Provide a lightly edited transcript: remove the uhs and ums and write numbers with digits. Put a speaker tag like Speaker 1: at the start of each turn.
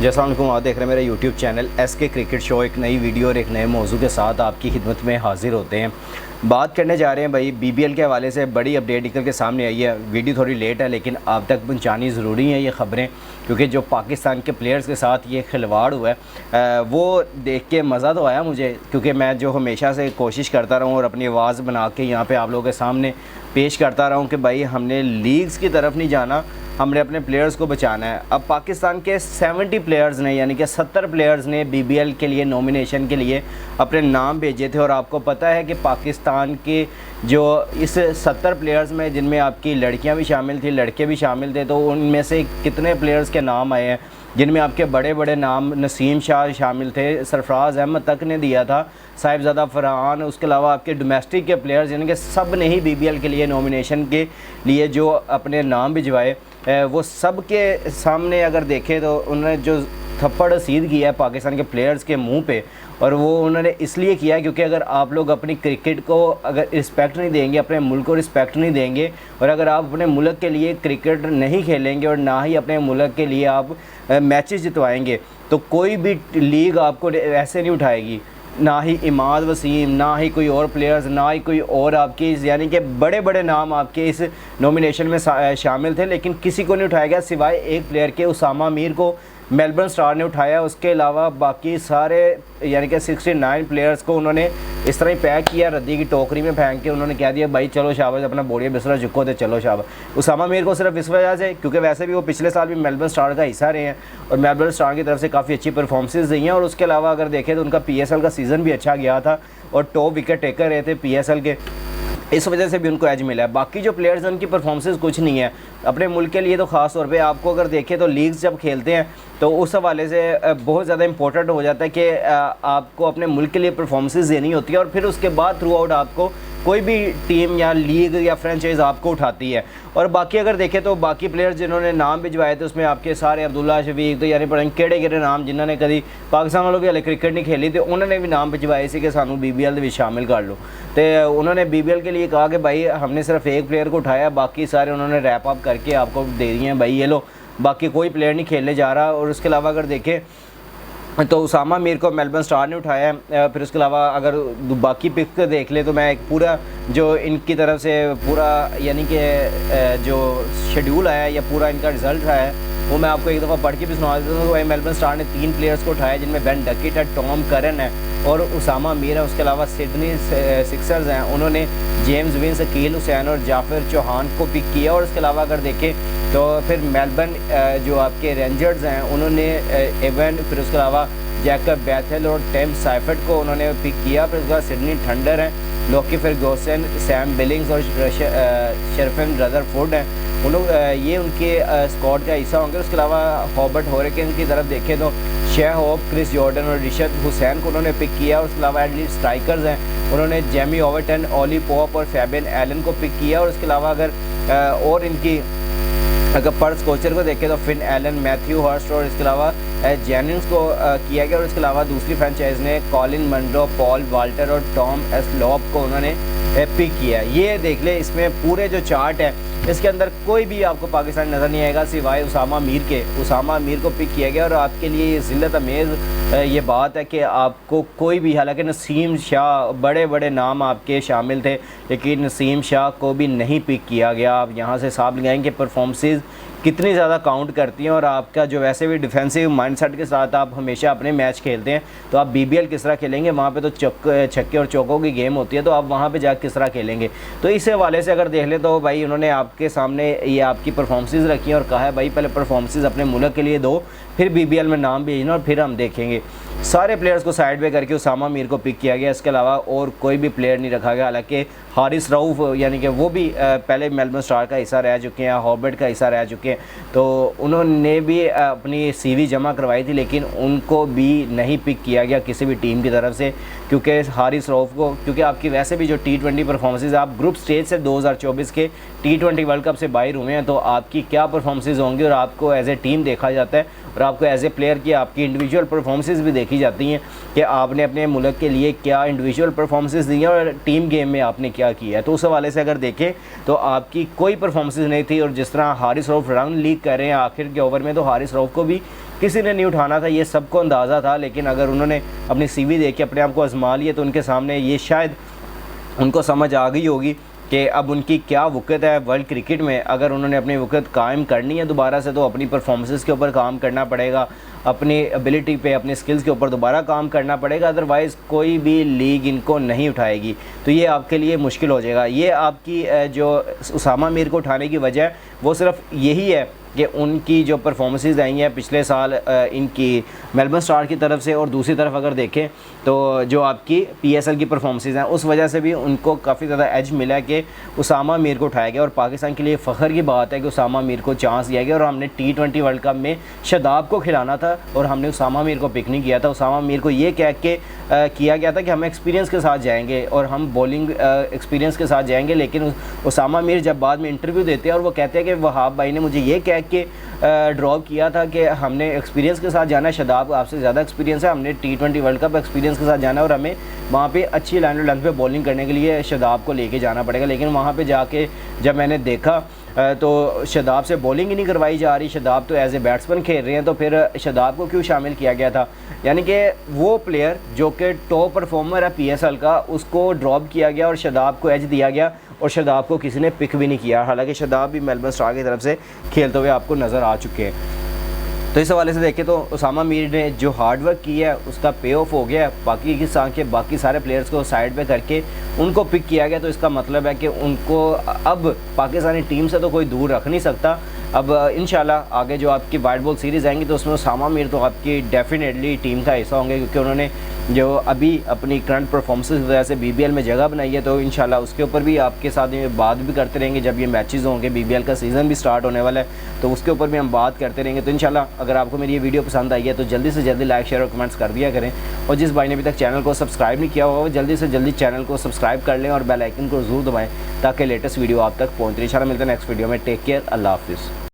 Speaker 1: जैसा उनको आप देख रहे हैं मेरा YouTube channel SK cricket show, एक नई वीडियो और एक नए मौजू के साथ आपकी खिदमत में हाजिर होते हैं। बात करने जा रहे हैं भाई BBL के हवाले से बड़ी अपडेट निकल के सामने आई है। वीडियो थोड़ी लेट है लेकिन आप तक पहुंचानी ज़रूरी है ये ख़बरें, क्योंकि जो पाकिस्तान के प्लेयर्स के साथ ये खिलवाड़ हुआ है वो देख के मज़ा तो आया मुझे, क्योंकि मैं जो हमेशा से कोशिश करता रहूँ और अपनी आवाज़ बना के यहाँ पे आप लोगों के सामने पेश करता रहूँ कि भाई हमने लीग्स की तरफ नहीं जाना, हमने अपने प्लेयर्स को बचाना है। अब पाकिस्तान के 70 प्लेयर्स ने यानी कि 70 प्लेयर्स ने BBL के लिए नॉमिनेशन के लिए अपने नाम भेजे थे। और आपको पता है कि पाकिस्तान के जो इस 70 प्लेयर्स में जिनमें आपकी लड़कियां भी शामिल थी, लड़के भी शामिल थे, तो उनमें से कितने प्लेयर्स के नाम आए हैं जिनमें आपके बड़े बड़े नाम नसीम शाह शामिल थे, सरफराज अहमद तक ने दिया था, साहिबजादा फरहान, उसके अलावा आपके डोमेस्टिक के प्लेयर्स यानी कि सब ने ही BBL के लिए नॉमिनेशन के लिए जो अपने नाम भिजवाए, वो सब के सामने अगर देखें तो उन्होंने जो थप्पड़ रसीद किया है पाकिस्तान के प्लेयर्स के मुंह पे, और वो उन्होंने इसलिए किया क्योंकि अगर आप लोग अपनी क्रिकेट को अगर रिस्पेक्ट नहीं देंगे, अपने मुल्क को रिस्पेक्ट नहीं देंगे, और अगर आप अपने मुल्क के लिए क्रिकेट नहीं खेलेंगे और ना ही अपने मुल्क के लिए आप मैचेस जितवाएंगे, तो कोई भी लीग आपको ऐसे नहीं उठाएगी। ना ही इमाद वसीम, ना ही कोई और प्लेयर्स, ना ही कोई और आपके यानी कि बड़े बड़े नाम आपके इस नॉमिनेशन में शामिल थे, लेकिन किसी को नहीं उठाया गया सिवाय एक प्लेयर के, उसामा मीर को मेलबर्न स्टार ने उठाया। उसके अलावा बाकी सारे यानी कि 69 प्लेयर्स को उन्होंने इस तरह ही पैक किया, रद्दी की टोकरी में फेंक के उन्होंने कह दिया भाई चलो शाबाश, अपना बोरिया बिस्तरा चुको तो चलो शाबाश। उसामा मीर को सिर्फ इस वजह से क्योंकि वैसे भी वो पिछले साल भी मेलबर्न स्टार का हिस्सा रहे हैं और मेलबर्न स्टार की तरफ से काफ़ी अच्छी परफॉर्मेंसेस दी हैं, और उसके अलावा अगर देखें तो उनका PSL का सीज़न भी अच्छा गया था और टॉप विकेट टेकर रहे थे PSL के, इस वजह से भी उनको एज मिला है। बाकी जो प्लेयर्स हैं उनकी परफॉर्मेंसेस कुछ नहीं है अपने मुल्क के लिए, तो ख़ास तौर पे आपको अगर देखें तो लीग्स जब खेलते हैं तो उस हवाले से बहुत ज़्यादा इंपॉर्टेंट हो जाता है कि आपको अपने मुल्क के लिए परफॉर्मेंसेस देनी होती है, और फिर उसके बाद थ्रू आउट आपको कोई भी टीम या लीग या फ्रेंचाइज आपको उठाती है। और बाकी अगर देखें तो बाकी प्लेयर्स जिन्होंने नाम भिजवाए थे उसमें आपके सारे अब्दुल्ला शफीक, तो यानी पता केड़े केड़े नाम जिन्होंने कभी पाकिस्तान वालों की हले क्रिकेट नहीं खेली, तो उन्होंने भी नाम भिजवाए थे कि सानू BBL में शामिल कर लो। तो उन्होंने BBL के लिए कहा कि भाई हमने सिर्फ एक प्लेयर को उठाया, बाकी सारे उन्होंने रैप अप करके आपको दे दिए हैं, भाई ये लो, बाकी कोई प्लेयर नहीं खेलने जा रहा। और उसके अलावा अगर देखें तो उसामा मीर को मेलबर्न स्टार ने उठाया है। फिर उसके अलावा अगर बाकी पिक देख ले तो मैं एक पूरा जो इनकी तरफ से पूरा यानी कि जो शेड्यूल आया या पूरा इनका रिज़ल्ट आया है वो मैं आपको एक दफ़ा पढ़ के भी सुना देता हूँ। तो मेलबर्न स्टार ने 3 प्लेयर्स को उठाया जिनमें बेन डकिट है, टॉम करन है और उसामा मीर है। उसके अलावा सिडनी सिक्सर्स हैं, उन्होंने जेम्स विंस, अकील हुसैन और जाफर चौहान को पिक किया। और उसके अलावा अगर देखें तो फिर मेलबर्न जो आपके रेंजर्स हैं उन्होंने एवन, फिर उसके अलावा जैकब बैथेल और टेम साइफर्ट को उन्होंने पिक किया। फिर उसके बाद सिडनी थंडर हैं, लोकी फर्गूसन, सैम बिलिंग्स और शरफन रदरफोर्ड हैं, ये उनके स्क्वाड का हिस्सा होंगे। उसके अलावा हॉबर्ट हॉरिकेन की तरफ देखें तो शेह होप, क्रिस जॉर्डन और रिशद हुसैन को उन्होंने पिक किया। उसके अलावा एडली स्ट्राइकर्स हैं, उन्होंने जेमी ओवरटन, ओली पॉप और फैबियन एलन को पिक किया। और उसके अलावा अगर इनकी अगर पर्स कोचर को देखें तो फिन एलन, मैथ्यू हर्स्ट और इसके अलावा जेनिंग्स को किया गया। और इसके अलावा दूसरी फ्रेंचाइज ने कॉलिन मंडो, पॉल वाल्टर और टॉम एस्लॉप को उन्होंने पिक किया। ये देख ले, इसमें पूरे जो चार्ट है इसके अंदर कोई भी आपको पाकिस्तान नज़र नहीं आएगा सिवाय उसामा मीर के। उसामा मीर को पिक किया गया और आपके लिए ये ज़िल्लत अमेज़ ये बात है कि आपको कोई भी, हालांकि नसीम शाह बड़े बड़े नाम आपके शामिल थे लेकिन नसीम शाह को भी नहीं पिक किया गया। आप यहाँ से साफ लगाएंगे परफॉर्मेंसेस कितनी ज़्यादा काउंट करती हैं, और आपका जो वैसे भी डिफेंसिव माइंडसेट के साथ आप हमेशा अपने मैच खेलते हैं तो आप BBL किस तरह खेलेंगे, वहाँ पे तो छक्के और चौकों की गेम होती है, तो आप वहाँ पे जाकर किस तरह खेलेंगे। तो इस हवाले से अगर देख ले तो भाई उन्होंने आपके सामने ये आपकी परफॉर्मेंसेस रखी हैं और कहा है भाई पहले परफॉर्मेंसेस अपने मुल्क के लिए दो, फिर BBL में नाम भेजना और फिर हम देखेंगे। सारे प्लेयर्स को साइड पे करके उसामा मीर को पिक किया गया, इसके अलावा और कोई भी प्लेयर नहीं रखा गया। हालांकि हारिस रऊफ यानी कि वो भी पहले मेलबर्न स्टार का हिस्सा रह चुके हैं, हॉबर्ट का हिस्सा रह चुके हैं, तो उन्होंने भी अपनी CV जमा करवाई थी लेकिन उनको भी नहीं पिक किया गया किसी भी टीम की तरफ से, क्योंकि हारिस रऊफ को, क्योंकि आपकी वैसे भी जो T20 परफॉर्मेंसेज आप ग्रुप स्टेज से 2024 के T20 वर्ल्ड कप से बाहर हुए हैं, तो आपकी क्या परफॉर्मेंसेज होंगी और आपको एज ए टीम देखा जाता है और आपको एज ए प्लेयर की आपकी इंडिविजुअल परफॉर्मेंसेज भी देखी जाती हैं कि आपने अपने मुल्क के लिए क्या इंडिविजुअल परफॉर्मेंसेज दी हैं और टीम गेम में आपने क्या किया है। तो उस हवाले से अगर देखें तो आपकी कोई परफॉर्मेंसेज नहीं थी। और जिस तरह हारिस रऊफ रन लीक कर रहे हैं आखिर के ओवर में, तो हारिस रऊफ को भी किसी ने नहीं उठाना था, ये सबको अंदाज़ा था। लेकिन अगर उन्होंने अपनी CV देख के अपने आप को आजमा लिए तो उनके सामने ये शायद उनको समझ आ गई होगी कि अब उनकी क्या वक़्त है वर्ल्ड क्रिकेट में। अगर उन्होंने अपनी वक़्त कायम करनी है दोबारा से तो अपनी परफॉर्मेंस के ऊपर काम करना पड़ेगा, अपनी एबिलिटी पे, अपने स्किल्स के ऊपर दोबारा काम करना पड़ेगा। अदरवाइज़ कोई भी लीग इनको नहीं उठाएगी, तो ये आपके लिए मुश्किल हो जाएगा। ये आपकी जो उसामा मीर को उठाने की वजह वो सिर्फ यही है कि उनकी जो परफॉर्मेंसेस आई हैं पिछले साल इनकी मेलबर्न स्टार की तरफ से, और दूसरी तरफ अगर देखें तो जो आपकी PSL की परफॉर्मेंसेस हैं उस वजह से भी उनको काफ़ी ज़्यादा एज मिला कि उसामा मीर को उठाया गया। और पाकिस्तान के लिए फ़ख्र की बात है कि उसामा मीर को चांस दिया गया। और हमने T20 वर्ल्ड कप में शादाब को खिलाना था और हमने उसामा मीर को पिक नहीं किया था। उसामा मीर को ये कह के किया गया था कि हम एक्सपीरियंस के साथ जाएंगे और हम बॉलिंग एक्सपीरियंस के साथ जाएंगे। लेकिन उसामा मीर जब बाद में इंटरव्यू देते हैं और वो कहते हैं कि वहाब भाई ने मुझे ये कह के ड्रॉप किया था कि हमने एक्सपीरियंस के साथ जाना है, शादाब आपसे ज़्यादा एक्सपीरियंस है, हमने T20 वर्ल्ड कप एक्सपीरियंस के साथ जाना है और हमें वहाँ पे अच्छी लाइन और लेंथ पे बॉलिंग करने के लिए शादाब को लेके जाना पड़ेगा। लेकिन वहाँ पे जाके जब मैंने देखा तो शादाब से बॉलिंग ही नहीं करवाई जा रही, शादाब तो एज ए बैट्समैन खेल रहे हैं, तो फिर शादाब को क्यों शामिल किया गया था? यानी कि वो प्लेयर जो कि टॉप परफॉर्मर है PSL का, उसको ड्रॉप किया गया और शादाब को एज दिया गया और शादाब को किसी ने पिक भी नहीं किया। हालांकि शादाब भी मेलबर्न स्टार की तरफ से खेलते हुए आपको नज़र आ चुके हैं। तो इस हवाले से देखें तो उसामा मीर ने जो हार्ड वर्क किया है उसका पे ऑफ हो गया। बाकी सारे प्लेयर्स को साइड पे करके उनको पिक किया गया, तो इसका मतलब है कि उनको अब पाकिस्तानी टीम से तो कोई दूर रख नहीं सकता। अब इंशाल्लाह आगे जो आपकी वाइट बॉल सीरीज़ आएंगी तो उसमें उसामा मीर तो आपकी डेफिनेटली टीम का हिस्सा होंगे, क्योंकि उन्होंने जो अभी अपनी करंट परफॉर्मेंस की वजह से BBL में जगह बनाई है। तो इंशाल्लाह उसके ऊपर भी आपके साथ में बात भी करते रहेंगे जब ये मैचेस होंगे। BBL का सीज़न भी स्टार्ट होने वाला है तो उसके ऊपर भी हम बात करते रहेंगे। तो इंशाल्लाह अगर आपको मेरी ये वीडियो पसंद आई है तो जल्दी से जल्दी लाइक, शेयर और कमेंट्स कर दिया करें। और जिस भाई ने अभी तक चैनल को सब्सक्राइब नहीं किया हुआ वो जल्दी से जल्दी चैनल को सब्सक्राइब कर लें और बेल आइकन को ज़रूर दबाएँ ताकि लेटेस्ट वीडियो आप तक पहुँच रही। इंशाल्लाह मिलते हैं नेक्स्ट वीडियो में। टेक केयर, अल्लाह हाफिज़।